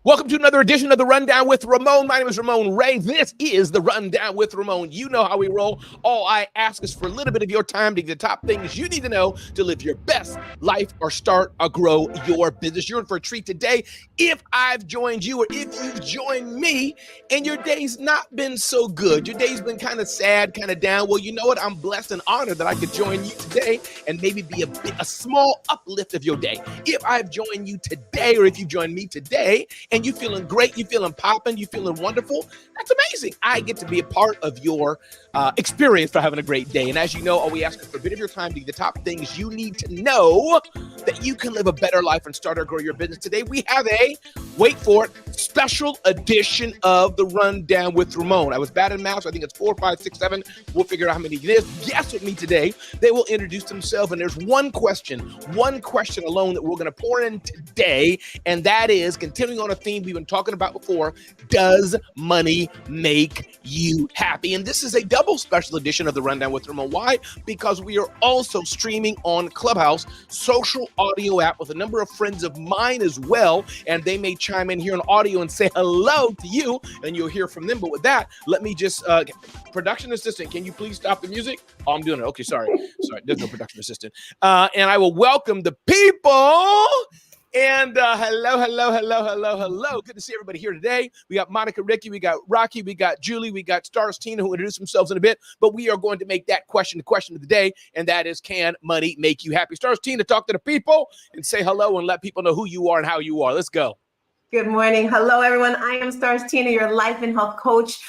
Welcome to another edition of the Rundown with Ramon. My name is Ramon Ray. This is the Rundown with Ramon. You know how we roll. All I ask is for a little bit of your time to get the top things you need to know to live your best life or start or grow your business. You're in for a treat today. If I've joined you or if you've joined me and your day's not been so good, your day's been kind of sad, kind of down, well, you know what? I'm blessed and honored that I could join you today and maybe be a small uplift of your day. If I've joined you today or if you've joined me today, and you feeling great, you feeling popping, you feeling wonderful, that's amazing. I get to be a part of your experience for having a great day. And as you know, all we ask is for a bit of your time to get the top things you need to know that you can live a better life and start or grow your business. Today, we have a, wait for it, special edition of the Rundown with Ramon. I was bad in math, so I think it's 4, 5, 6, 7. We'll figure out how many it is. Guess with me today. They will introduce themselves, and there's one question alone that we're going to pour in today, and that is, continuing on a theme we've been talking about before, does money make you happy? And this is a double special edition of the Rundown with Ramon. Why? Because we are also streaming on Clubhouse, social audio app, with a number of friends of mine as well, and they may chime in here on audio and say hello to you, and you'll hear from them. But with that, let me just, production assistant, can you please stop the music? Oh, I'm doing it. Okay, sorry, there's no production assistant. And I will welcome the people. And hello. Good to see everybody here today. We got Monica, Ricky, we got Rocky, we got Julie, we got Stars Tina, who will introduce themselves in a bit. But we are going to make that question the question of the day, and that is, can money make you happy? Stars Tina, talk to the people and say hello and let people know who you are and how you are. Let's go. Good morning. Hello, everyone. I am Stars Tina, your life and health coach.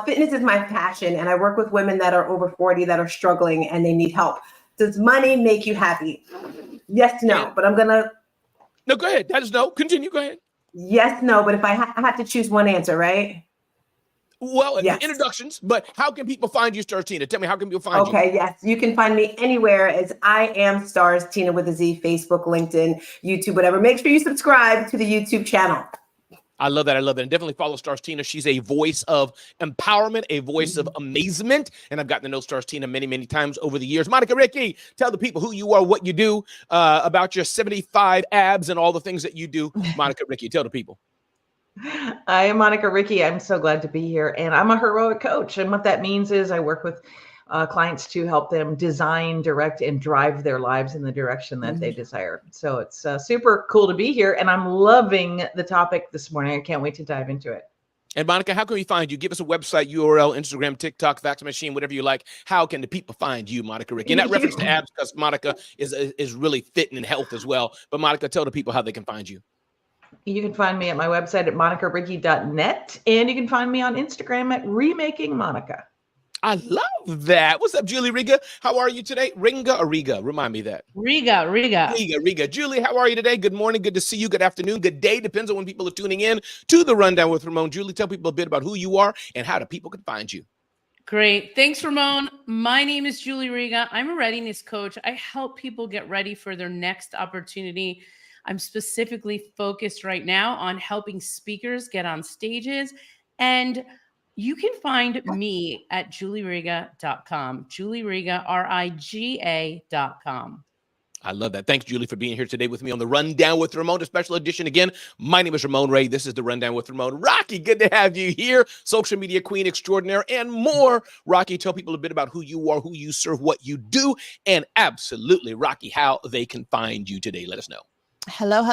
Fitness is my passion, and I work with women that are over 40 that are struggling and they need help. Does money make you happy? Yes, no, but I'm going to... No, go ahead. That is no. Continue. Go ahead. Yes, no, but if I have to choose one answer, right? Well, yes. Introductions, but how can people find you, Stars Tina? Tell me, how can people find you? Okay, yes. You can find me anywhere as I am Stars Tina with a Z, Facebook, LinkedIn, YouTube, whatever. Make sure you subscribe to the YouTube channel. I love that. And definitely follow Stars Tina. She's a voice of empowerment, a voice of amazement. And I've gotten to know Stars Tina many, many times over the years. Monica, Ricky, tell the people who you are, what you do, about your 75 abs and all the things that you do. Monica, Ricky, tell the people. I am Monica Ricky. I'm so glad to be here. And I'm a heroic coach. And what that means is I work with clients to help them design, direct, and drive their lives in the direction that they desire. So it's super cool to be here. And I'm loving the topic this morning. I can't wait to dive into it. And Monica, how can we find you? Give us a website, URL, Instagram, TikTok, fax machine, whatever you like. How can the people find you, Monica Ricky? And that reference to abs, because Monica is really fitting in health as well. But Monica, tell the people how they can find you. You can find me at my website at monicaricky.net. And you can find me on Instagram at Remaking Monica. I love that. What's up, Julie Riga? How are you today? Ringa or Riga? Remind me that. Riga. Julie, how are you today? Good morning. Good to see you. Good afternoon. Good day. Depends on when people are tuning in to the Rundown with Ramon. Julie, tell people a bit about who you are and how the people can find you. Great. Thanks, Ramon. My name is Julie Riga. I'm a readiness coach. I help people get ready for their next opportunity. I'm specifically focused right now on helping speakers get on stages, and you can find me at julieriga.com, julieriga, RIGA.com. I love that. Thanks, Julie, for being here today with me on the Rundown with Ramon, a special edition. Again, my name is Ramon Ray. This is the Rundown with Ramon. Rocky, good to have you here. Social media queen extraordinaire and more. Rocky, tell people a bit about who you are, who you serve, what you do, and absolutely, Rocky, how they can find you today. Let us know. Hello,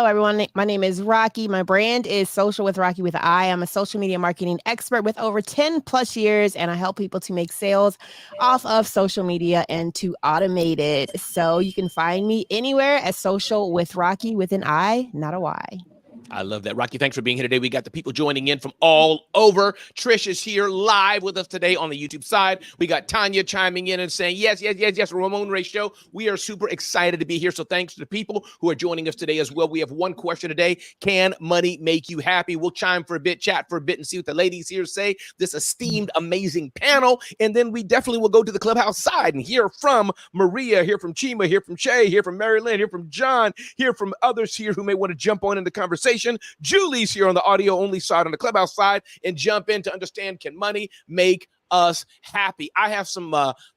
everyone. My name is Rocky. My brand is Social with Rocky with I. I'm a social media marketing expert with over 10 plus years, and I help people to make sales off of social media and to automate it. So you can find me anywhere as Social with Rocky with an I, not a Y. I love that. Rocky, thanks for being here today. We got the people joining in from all over. Trish is here live with us today on the YouTube side. We got Tanya chiming in and saying, yes, Ramon Ray Show. We are super excited to be here. So thanks to the people who are joining us today as well. We have one question today. Can money make you happy? We'll chime for a bit, chat for a bit, and see what the ladies here say. This esteemed, amazing panel. And then we definitely will go to the Clubhouse side and hear from Maria, hear from Chima, hear from Shay, hear from Mary Lynn, hear from John, hear from others here who may want to jump on in the conversation. Julie's here on the audio only side, on the Clubhouse side, and jump in to understand, can money make us happy? I have some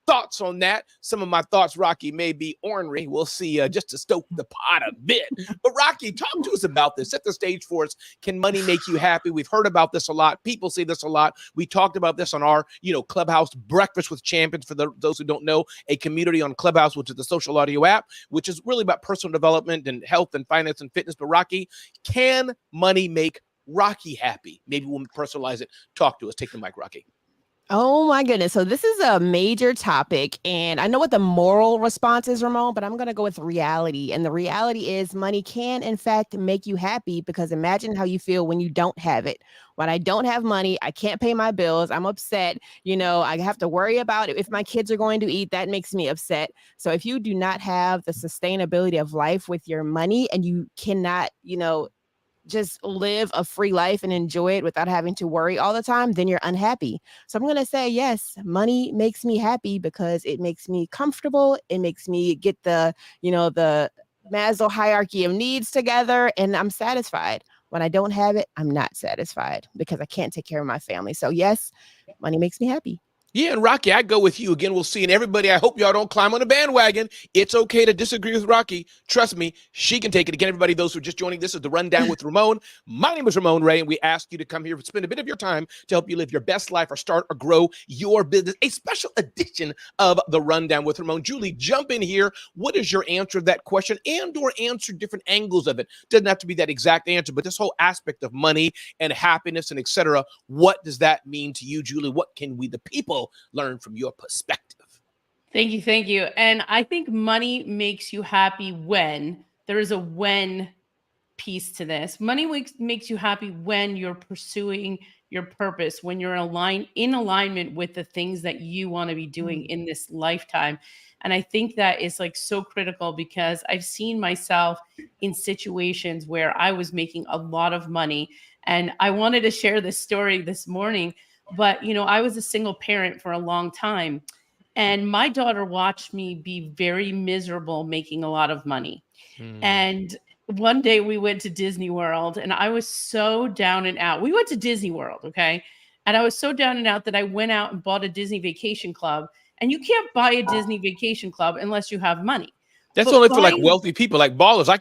thoughts on that. Some of my thoughts, Rocky, may be ornery. We'll see, just to stoke the pot a bit. But Rocky, talk to us about this. Set the stage for us. Can money make you happy? We've heard about this a lot. People say this a lot. We talked about this on our, Clubhouse Breakfast with Champions. For those who don't know, a community on Clubhouse, which is the social audio app, which is really about personal development and health and finance and fitness. But Rocky, can money make Rocky happy? Maybe we'll personalize it. Talk to us. Take the mic, Rocky. Oh my goodness. So this is a major topic, and I know what the moral response is, Ramon, but I'm going to go with reality. And the reality is money can, in fact, make you happy, because imagine how you feel when you don't have it. When I don't have money, I can't pay my bills. I'm upset. I have to worry about if my kids are going to eat. That makes me upset. So if you do not have the sustainability of life with your money, and you cannot, just live a free life and enjoy it without having to worry all the time, then you're unhappy. So I'm going to say, yes, money makes me happy because it makes me comfortable. It makes me get the Maslow hierarchy of needs together, and I'm satisfied. When I don't have it, I'm not satisfied because I can't take care of my family. So yes, money makes me happy. Yeah, and Rocky, I go with you. Again, we'll see. And everybody, I hope y'all don't climb on the bandwagon. It's okay to disagree with Rocky. Trust me, she can take it. Again, everybody, those who are just joining, this is The Rundown with Ramon. My name is Ramon Ray, and we ask you to come here, spend a bit of your time to help you live your best life or start or grow your business. A special edition of The Rundown with Ramon. Julie, jump in here. What is your answer to that question, and or answer different angles of it? Doesn't have to be that exact answer, but this whole aspect of money and happiness and etc. What does that mean to you, Julie? What can we, the people, learn from your perspective? Thank you. And I think money makes you happy when there is a when piece to this. Money makes you happy when you're pursuing your purpose, when you're in alignment with the things that you want to be doing in this lifetime. And I think that is like so critical, because I've seen myself in situations where I was making a lot of money, and I wanted to share this story this morning. But, I was a single parent for a long time, and my daughter watched me be very miserable making a lot of money. And one day we went to Disney World, and I was so down and out. We went to Disney World, okay? And I was so down and out that I went out and bought a Disney Vacation Club. And you can't buy a Disney Vacation Club unless you have money. That's But only for like wealthy people, like ballers. I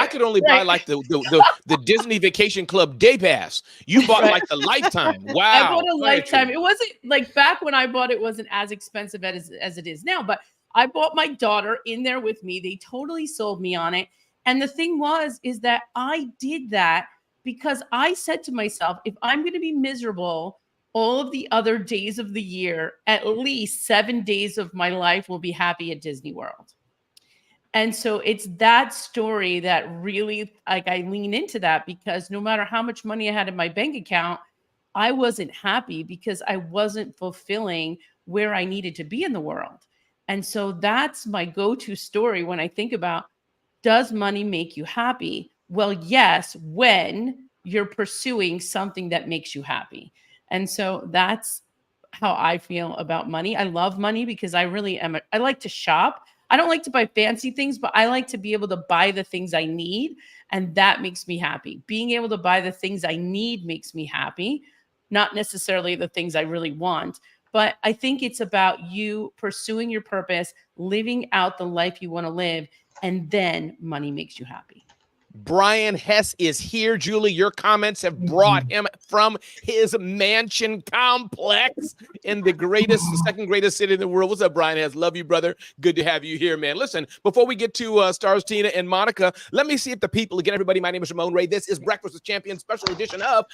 could only buy right. like the Disney Vacation Club day pass. You bought like the lifetime. Wow. I bought a lifetime. It wasn't like, back when I bought it, wasn't as expensive as it is now. But I bought my daughter in there with me. They totally sold me on it. And the thing is that I did that because I said to myself, if I'm going to be miserable all of the other days of the year, at least 7 days of my life will be happy at Disney World. And so it's that story that really, like, I lean into that, because no matter how much money I had in my bank account, I wasn't happy because I wasn't fulfilling where I needed to be in the world. And so that's my go-to story when I think about, does money make you happy? Well, yes, when you're pursuing something that makes you happy. And so that's how I feel about money. I love money because I really am. I like to shop. I don't like to buy fancy things, but I like to be able to buy the things I need. And that makes me happy. Being able to buy the things I need makes me happy, not necessarily the things I really want. But I think it's about you pursuing your purpose, living out the life you want to live, and then money makes you happy. Brian Hess is here. Julie, your comments have brought him from his mansion complex in the second greatest city in the world. What's up, Brian Hess? Love you, brother. Good to have you here, man. Listen, before we get to Stars, Tina, and Monica, let me see if the people, again, everybody, my name is Ramon Ray. This is Breakfast with Champions, special edition of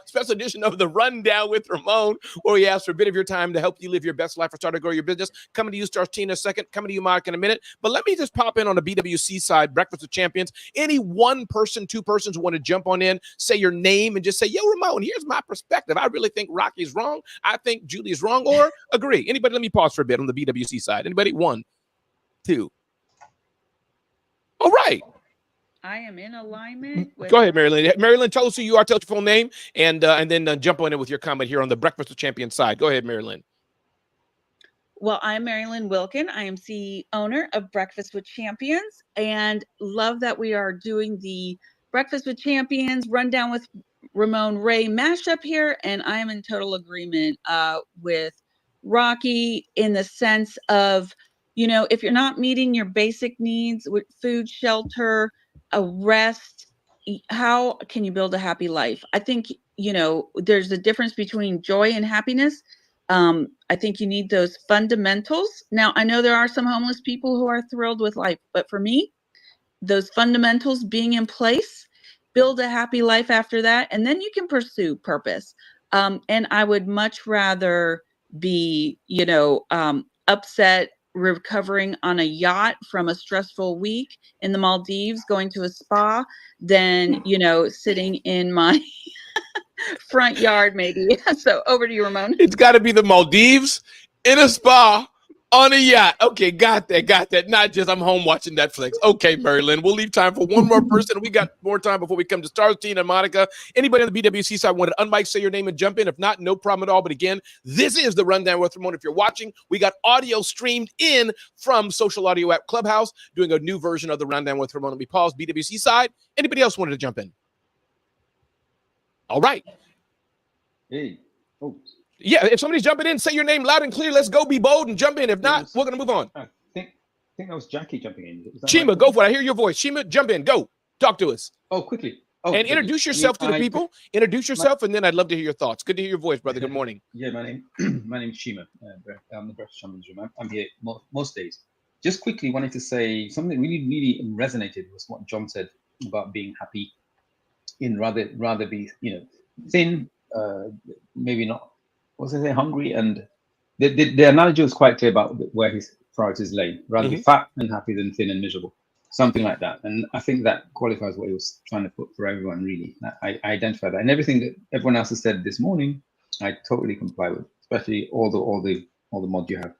special edition of The Rundown with Ramon, where we ask for a bit of your time to help you live your best life or start to grow your business. Coming to you, Stars, Tina, second. Coming to you, Monica, in a minute. But let me just pop in on the BWC side, Breakfast with Champions. Any one person, two persons who want to jump on in, say your name, and just say, yo, Ramon, here's my perspective. I really think Rocky's wrong. I think Julie's wrong, or agree. Anybody? Let me pause for a bit on the BWC side. Anybody? 1, 2. All right. I am in alignment with. Go ahead, Marilyn. Marilyn, tell us who you are. Tell us your full name, and then jump on in with your comment here on the Breakfast with Champions side. Go ahead, Marilyn. Well, I'm Marilyn Wilkin. I am the owner of Breakfast with Champions, and love that we are doing the Breakfast with Champions Rundown with Ramon Ray mashup here, and I am in total agreement with Rocky in the sense of, if you're not meeting your basic needs with food, shelter, a rest, how can you build a happy life? I think, there's a difference between joy and happiness. I think you need those fundamentals. Now, I know there are some homeless people who are thrilled with life, but for me, those fundamentals being in place, build a happy life after that, and then you can pursue purpose. And I would much rather be, upset recovering on a yacht from a stressful week in the Maldives, going to a spa, than, sitting in my front yard, maybe. So over to you, Ramon. It's got to be the Maldives in a spa on a yacht. Okay, got that. Not just I'm home watching Netflix. Okay, Marilyn, we'll leave time for one more person. We got more time before we come to Stars, Tina, and Monica. Anybody on the BWC side want to unmic, say your name, and jump in? If not, no problem at all. But again, this is the Rundown with Ramon. If you're watching, we got audio streamed in from social audio app Clubhouse, doing a new version of the Rundown with Ramon. Let me pause. BWC side. Anybody else wanted to jump in? All right. Hey. Oh. Yeah, if somebody's jumping in, say your name loud and clear. Let's go, be bold and jump in. If not, we're going to move on. I think that was Jackie jumping in. Shima, right? go for it. I hear your voice. Shima, jump in. Go. Talk to us. Oh, quickly. Oh, and introduce yourself to the people. Introduce yourself, and then I'd love to hear your thoughts. Good to hear your voice, brother. Good morning. Yeah, my name is Shima. I'm the Breakfast Champions Room. I'm here most days. Just quickly wanted to say something that really resonated was what John said about being happy in rather be, thin, maybe not, what's it say, hungry, and the analogy was quite clear about where his priorities lay. Rather be fat and happy than thin and miserable, something like that. And I think that qualifies what he was trying to put for everyone. Really, I identify that, and everything that everyone else has said this morning, I totally comply with, especially all the mod you have.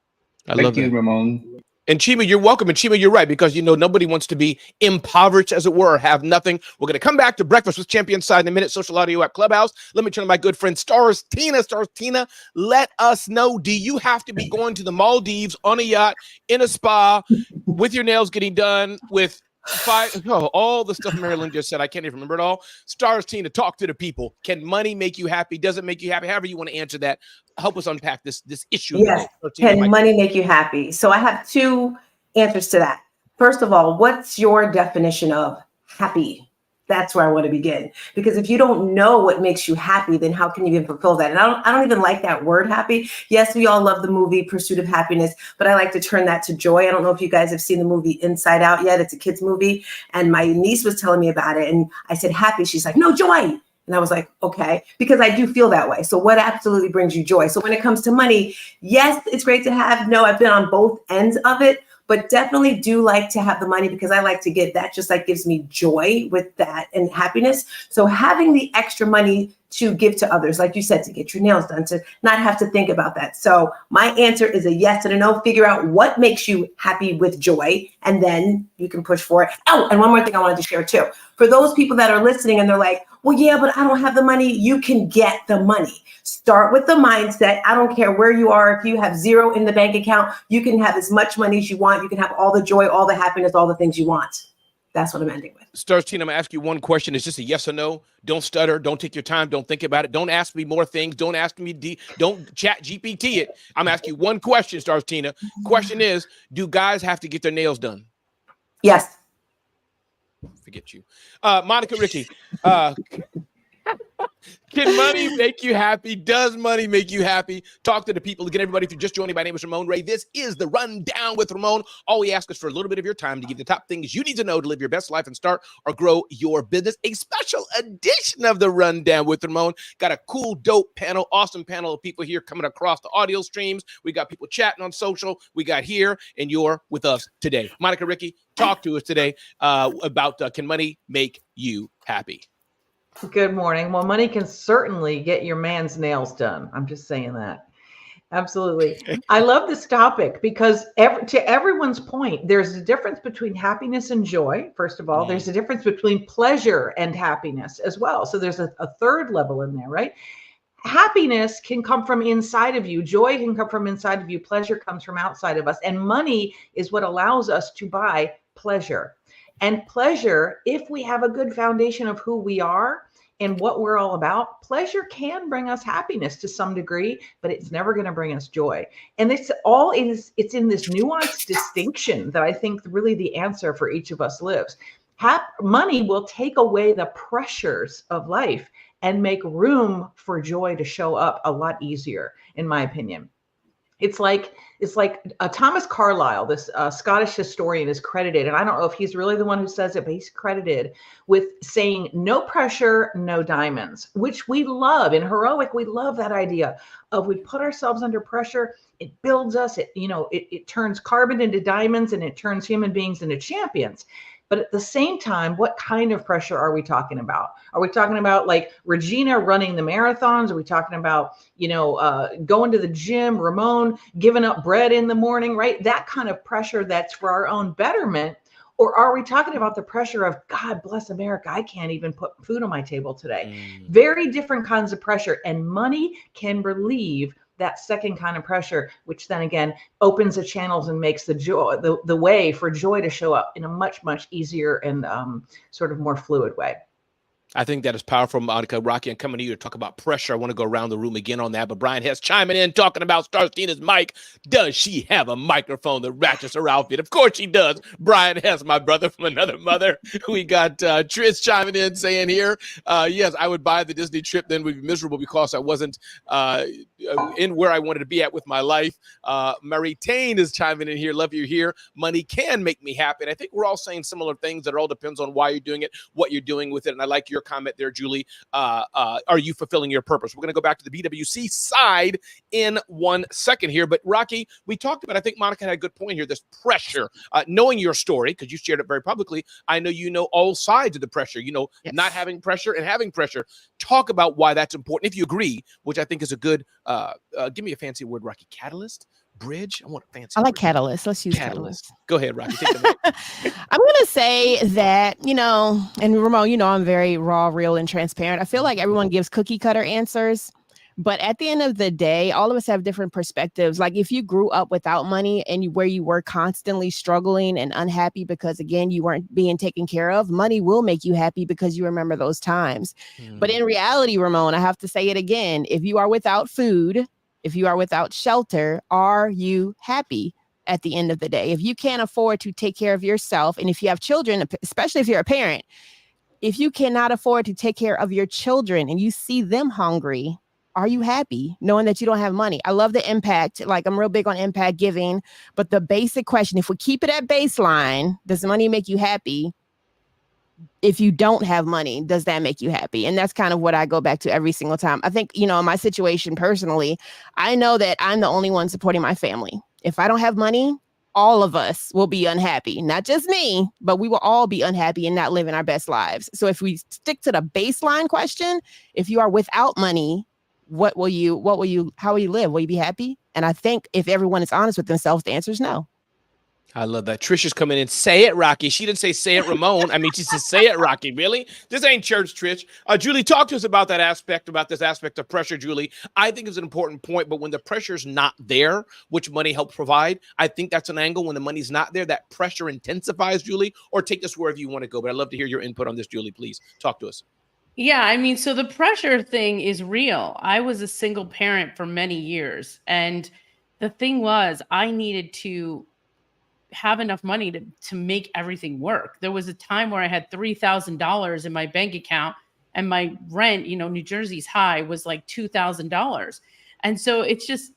Thank you, Ramon. And Chima, you're welcome. And Chima, you're right, because, nobody wants to be impoverished, as it were, or have nothing. We're going to come back to Breakfast with Champions side in a minute, social audio app Clubhouse. Let me turn to my good friend, Stars Tina. Stars Tina, let us know, do you have to be going to the Maldives on a yacht, in a spa, with your nails getting done, with all the stuff Marilyn just said? I can't even remember it all. Stars Tina, talk to the people. Can money make you happy? Does it make you happy? However you want to answer that. Help us unpack this issue. Yes. Can money make you happy? So I have two answers to that. First of all, what's your definition of happy? That's where I want to begin. Because if you don't know what makes you happy, then how can you even fulfill that? And I don't even like that word happy. Yes, we all love the movie Pursuit of Happiness, but I like to turn that to joy. I don't know if you guys have seen the movie Inside Out yet. It's a kid's movie. And my niece was telling me about it. And I said, happy. She's like, no, joy. And I was like, okay, because I do feel that way. So what absolutely brings you joy? So when it comes to money, yes, it's great to have. No, I've been on both ends of it, but definitely do like to have the money because I like to give that, just like gives me joy with that and happiness. So having the extra money to give to others, like you said, to get your nails done, to not have to think about that. So my answer is a yes and a no. Figure out what makes you happy with joy, and then you can push for it. Oh, and one more thing I wanted to share too. For those people that are listening and they're like, well, yeah, but I don't have the money. You can get the money. Start with the mindset. I don't care where you are. If you have zero in the bank account, you can have as much money as you want. You can have all the joy, all the happiness, all the things you want. That's what I'm ending with. Stars Tina, I'm going to ask you one question. It's just a yes or no. Don't stutter. Don't take your time. Don't think about it. Don't ask me more things. Don't ask me. Don't chat GPT it. I'm asking you one question, Stars Tina. Question is, do guys have to get their nails done? Yes. Forget you. Monica, Ricky, can money make you happy? Does money make you happy? Talk to the people. Again, everybody, if you're just joining, my name is Ramon Ray. This is the Rundown with Ramon. All we ask is for a little bit of your time to give the top things you need to know to live your best life and start or grow your business. A special edition of the Rundown with Ramon. Got a cool, dope panel, awesome panel of people here coming across the audio streams. We got people chatting on social. We got here, and you're with us today. Monica, Ricky, talk to us today about can money make you happy? Good morning. Well, money can certainly get your man's nails done. I'm just saying that. Absolutely. I love this topic because to everyone's point, there's a difference between happiness and joy. First of all, there's a difference between pleasure and happiness as well. So there's a third level in there, right? Happiness can come from inside of you. Joy can come from inside of you. Pleasure comes from outside of us. And money is what allows us to buy pleasure. And pleasure, if we have a good foundation of who we are and what we're all about, pleasure can bring us happiness to some degree, but it's never going to bring us joy. And it's in this nuanced distinction that I think really the answer for each of us lives. Money will take away the pressures of life and make room for joy to show up a lot easier, in my opinion. It's like Thomas Carlyle, this Scottish historian, is credited, and I don't know if he's really the one who says it, but he's credited with saying, "No pressure, no diamonds," which we love. In Heroic, we love that idea of we put ourselves under pressure. It builds us. It turns carbon into diamonds, and it turns human beings into champions. But at the same time, what kind of pressure are we talking about? Are we talking about like Regina running the marathons? Are we talking about, going to the gym, Ramon giving up bread in the morning, right? That kind of pressure that's for our own betterment. Or are we talking about the pressure of, God bless America, I can't even put food on my table today? Very different kinds of pressure. And money can relieve that second kind of pressure, which then again opens the channels and makes the way for joy to show up in a much, much easier and sort of more fluid way. I think that is powerful, Monica. Rocky, and coming to you to talk about pressure. I want to go around the room again on that, but Brian Hess chiming in, talking about Stars Tina's mic. Does she have a microphone that ratchets her outfit? Of course she does. Brian Hess, my brother from another mother. We got Trish chiming in, saying here, yes, I would buy the Disney trip, then we'd be miserable because I wasn't in where I wanted to be at with my life. Marie Tane is chiming in here. Love you here. Money can make me happy. And I think we're all saying similar things. That all depends on why you're doing it, what you're doing with it. And I like your comment there, Julie. Are you fulfilling your purpose? We're going to go back to the BWC side in 1 second here. But Rocky, we talked about, I think Monica had a good point here, this pressure, knowing your story, because you shared it very publicly. I know you know all sides of the pressure, yes. Not having pressure and having pressure. Talk about why that's important, if you agree, which I think is a good, give me a fancy word, Rocky, catalyst? Bridge? I want a fancy. I like catalyst. Let's use catalyst. Go ahead, Rocky. Take the mic. I'm going to say that, and Ramon, I'm very raw, real, and transparent. I feel like everyone gives cookie cutter answers, but at the end of the day, all of us have different perspectives. Like if you grew up without money and where you were constantly struggling and unhappy because, again, you weren't being taken care of, money will make you happy because you remember those times. But in reality, Ramon, I have to say it again. If you are without food, if you are without shelter, are you happy at the end of the day? If you can't afford to take care of yourself, and if you have children, especially if you're a parent, if you cannot afford to take care of your children and you see them hungry, are you happy knowing that you don't have money? I love the impact. Like I'm real big on impact giving, but the basic question, if we keep it at baseline, does money make you happy? If you don't have money, does that make you happy? And that's kind of what I go back to every single time. I think, in my situation personally, I know that I'm the only one supporting my family. If I don't have money, all of us will be unhappy. Not just me, but we will all be unhappy and not living our best lives. So if we stick to the baseline question, if you are without money, how will you live? Will you be happy? And I think if everyone is honest with themselves, the answer is no. I love that. Trisha's coming in. Say it, Rocky. She didn't say it, Ramon. I mean, she said, say it, Rocky. Really? This ain't church, Trish. Julie, talk to us about this aspect of pressure, Julie. I think it's an important point, but when the pressure's not there, which money helps provide, I think that's an angle. When the money's not there, that pressure intensifies, Julie, or take this wherever you want to go. But I'd love to hear your input on this, Julie. Please talk to us. Yeah, I mean, so the pressure thing is real. I was a single parent for many years. And the thing was, I needed to have enough money to make everything work. There was a time where I had $3,000 in my bank account and my rent, New Jersey's high, was like $2,000. And so it's just,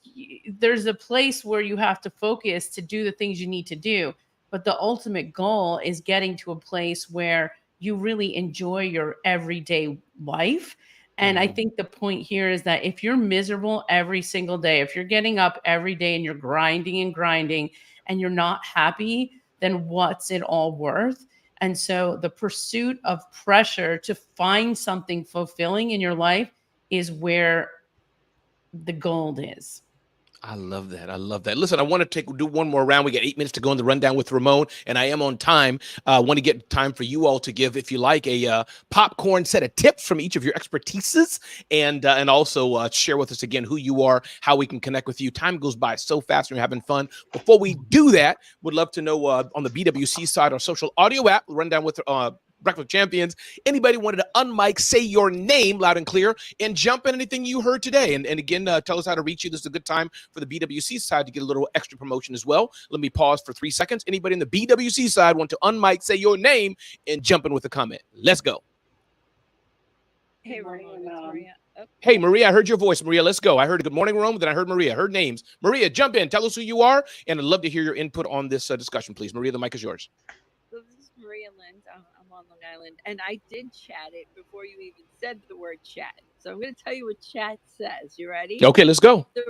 there's a place where you have to focus to do the things you need to do. But the ultimate goal is getting to a place where you really enjoy your everyday life. And I think the point here is that if you're miserable every single day, if you're getting up every day and you're grinding and you're not happy, then what's it all worth? And so the pursuit of pressure to find something fulfilling in your life is where the gold is. I love that. I love that. Listen, I want to do one more round. We got 8 minutes to go in the rundown with Ramon, and I am on time. I want to get time for you all to give, if you like, a popcorn set of tips from each of your expertises, and also share with us again who you are, how we can connect with you. Time goes by so fast when you're having fun. Before we do that, would love to know on the BWC side, our social audio app, rundown with Breakfast Champions. Anybody wanted to unmic, say your name loud and clear, and jump in anything you heard today. And again, tell us how to reach you. This is a good time for the BWC side to get a little extra promotion as well. Let me pause for 3 seconds. Anybody in the BWC side want to unmic, say your name, and jump in with a comment? Let's go. Hey, Ramon, it's Maria. Oh. Hey, Maria, I heard your voice. Maria, let's go. I heard good morning, Rome, then I heard Maria. I heard names. Maria, jump in. Tell us who you are, and I'd love to hear your input on this discussion, please. Maria, the mic is yours. So this is Maria Lind. I'm on Long Island, and I did chat it before you even said the word chat. So I'm going to tell you what chat says. You ready? Okay, let's go. The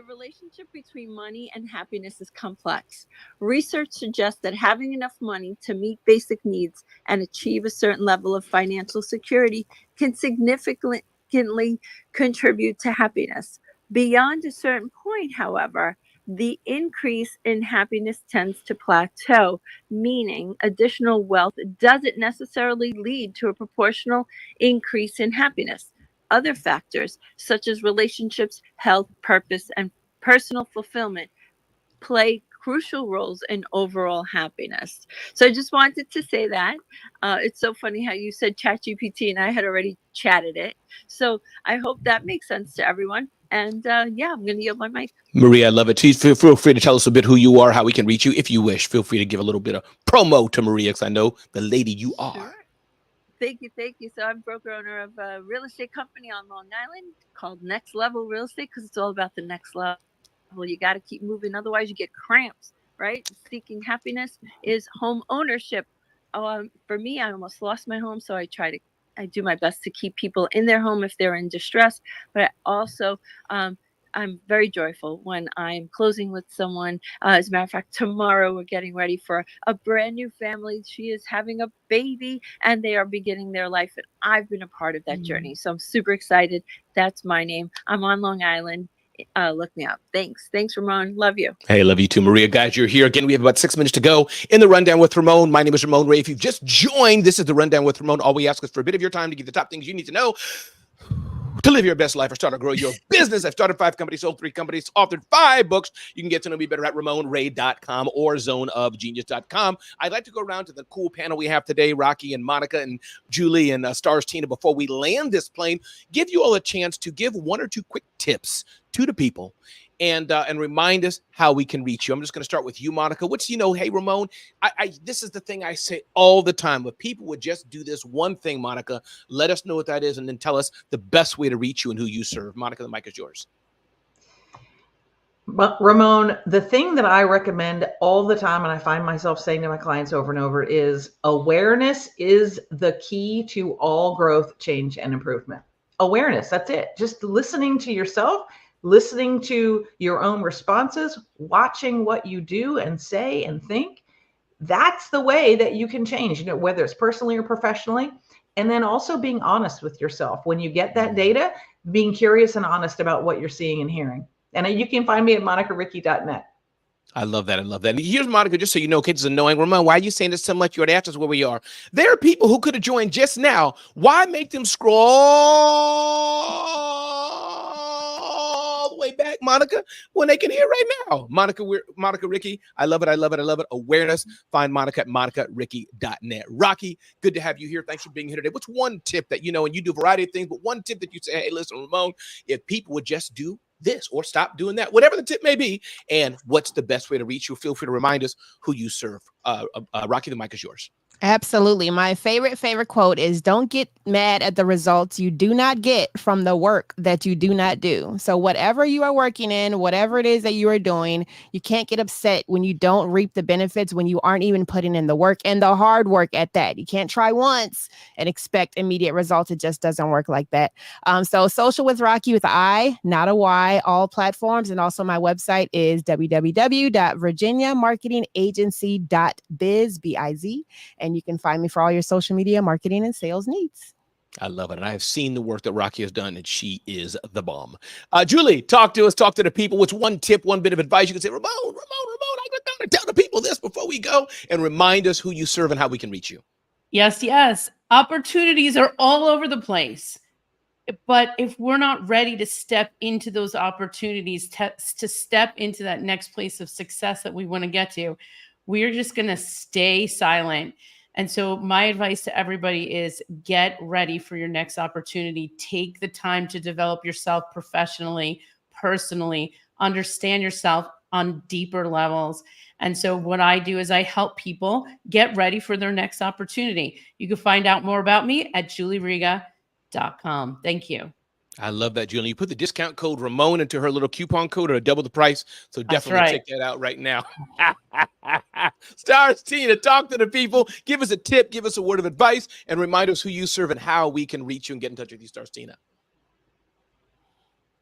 relationship between money and happiness is complex. Research suggests that having enough money to meet basic needs and achieve a certain level of financial security can significantly contribute to happiness. Beyond a certain point, however, the increase in happiness tends to plateau, meaning additional wealth doesn't necessarily lead to a proportional increase in happiness. Other factors, such as relationships, health, purpose, and personal fulfillment, play crucial roles in overall happiness. So I just wanted to say that. It's so funny how you said ChatGPT and I had already chatted it. So I hope that makes sense to everyone. And yeah, I'm going to yield my mic. Maria, I love it. Please feel free to tell us a bit who you are, how we can reach you. If you wish, feel free to give a little bit of promo to Maria, because I know the lady you are. Sure. Thank you. So I'm broker owner of a real estate company on Long Island called Next Level Real Estate, because it's all about the next level. You got to keep moving, otherwise you get cramps, right? Seeking happiness is home ownership. For me, I almost lost my home, so I do my best to keep people in their home if they're in distress. But I also, I'm very joyful when I'm closing with someone. As a matter of fact, tomorrow we're getting ready for a brand new family. She is having a baby and they are beginning their life. And I've been a part of that journey. So I'm super excited. That's my name. I'm on Long Island. Look me up. Thanks, Ramon. Love you. Hey, love you too, Maria. Guys, you're here again. We have about 6 minutes to go in the Rundown with Ramon. My name is Ramon Ray. If you've just joined, this is the Rundown with Ramon. All we ask is for a bit of your time to get the top things you need to know to live your best life or start or grow your business. I've started 5 companies, sold 3 companies, authored 5 books. You can get to know me better at RamonRay.com or zoneofgenius.com. I'd like to go around to the cool panel we have today, Rocky and Monica and Julie and Stars Tina. Before we land this plane, give you all a chance to give 1 or 2 quick tips to the people and remind us how we can reach you. I'm just going to start with you, Monica. Hey, Ramon, this is the thing I say all the time. If people would just do this one thing, Monica, let us know what that is, and then tell us the best way to reach you and who you serve. Monica, the mic is yours. But Ramon, the thing that I recommend all the time, and I find myself saying to my clients over and over, is awareness is the key to all growth, change, and improvement. Awareness, that's it. Just listening to yourself, listening to your own responses, watching what you do and say and think. That's the way that you can change, whether it's personally or professionally. And then also being honest with yourself. When you get that data, being curious and honest about what you're seeing and hearing. And you can find me at monicaricky.net. I love that. Here's Monica, just so you know, kids, annoying. Ramon, why are you saying this so much? You already asked us where we are. There are people who could have joined just now. Why make them scroll all the way back, Monica, when they can hear right now? Monica Ricky, I love it. Awareness. Find Monica at monicaricky.net. Rocky, good to have you here. Thanks for being here today. What's one tip that, and you do a variety of things, but one tip that you say, hey, listen, Ramon, if people would just do this or stop doing that, whatever the tip may be, and what's the best way to reach you? Feel free to remind us who you serve. Rocky, the mic is yours. Absolutely. My favorite quote is, don't get mad at the results you do not get from the work that you do not do. So whatever you are working in, whatever it is that you are doing, you can't get upset when you don't reap the benefits, when you aren't even putting in the work and the hard work at that. You can't try once and expect immediate results. It just doesn't work like that. So Social with Rocky with an I, not a Y, all platforms. And also my website is www.virginiamarketingagency.biz, B-I-Z. And you can find me for all your social media marketing and sales needs. I love it. And I have seen the work that Rocky has done, and she is the bomb. Julie, talk to us, talk to the people. What's one tip, one bit of advice you can say? Ramon, I got to tell the people this before we go, and remind us who you serve and how we can reach you. Yes. Opportunities are all over the place. But if we're not ready to step into those opportunities, to step into that next place of success that we want to get to, we're just going to stay silent. And so my advice to everybody is get ready for your next opportunity. Take the time to develop yourself professionally, personally, understand yourself on deeper levels. And so what I do is I help people get ready for their next opportunity. You can find out more about me at julieriga.com. Thank you. I love that, Julie. You put the discount code Ramon into her little coupon code or double the price. So definitely check that out right now. Stars Tina, talk to the people. Give us a tip, give us a word of advice, and remind us who you serve and how we can reach you and get in touch with you, Stars Tina.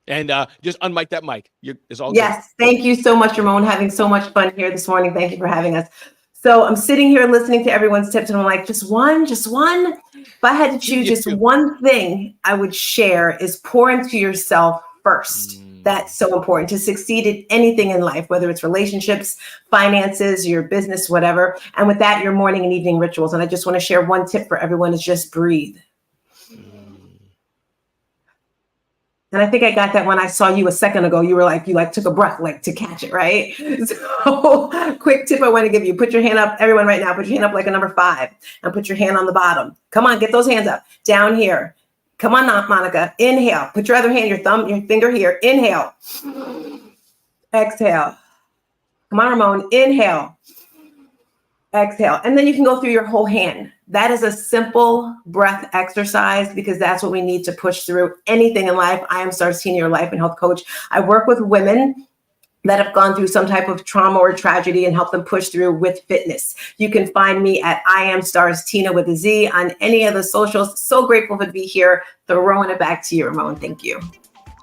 And just unmic that mic. It's all good. Yes, thank you so much, Ramon. Having so much fun here this morning. Thank you for having us. So I'm sitting here listening to everyone's tips, and I'm like, just one. If I had to choose just one thing I would share is pour into yourself first. That's so important to succeed at anything in life, whether it's relationships, finances, your business, whatever. And with that, your morning and evening rituals. And I just want to share one tip for everyone is just breathe. And I think I got that when I saw you a second ago. You were like, you took a breath, to catch it, right? So quick tip I want to give you. Put your hand up, everyone right now, put your hand up like a number 5 and put your hand on the bottom. Come on, get those hands up. Down here. Come on, Monica. Inhale. Put your other hand, your finger here. Inhale. Exhale. Come on, Ramon. Inhale. Exhale. And then you can go through your whole hand. That is a simple breath exercise because that's what we need to push through anything in life. I am Stars Tina, your life and health coach. I work with women that have gone through some type of trauma or tragedy and help them push through with fitness. You can find me at I am Stars Tina with a Z on any of the socials. So grateful to be here. Throwing it back to you, Ramon. Thank you.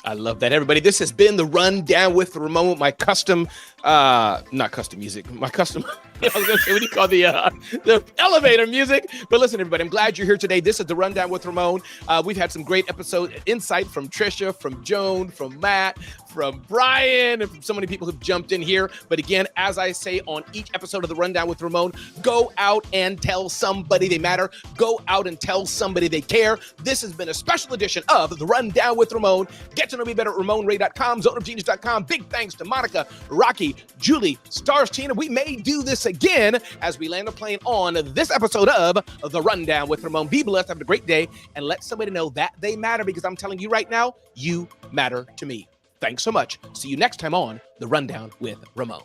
I love that, everybody. This has been the Rundown with Ramon, my custom, not custom music, my custom, I was going to say, what do you call the elevator music? But listen, everybody, I'm glad you're here today. This is the Rundown with Ramon. We've had some great episode insight from Trisha, from Joan, from Matt, from Brian, and from so many people who've jumped in here. But again, as I say on each episode of the Rundown with Ramon, go out and tell somebody they matter. Go out and tell somebody they care. This has been a special edition of the Rundown with Ramon. Get to know me better at RamonRay.com, ZoneOfGenius.com. Big thanks to Monica, Rocky, Julie, Stars Tina. We may do this again as we land a plane on this episode of the Rundown with Ramon. Be blessed, have a great day, and let somebody know that they matter, because I'm telling you right now, you matter to me. Thanks so much. See you next time on the Rundown with Ramon.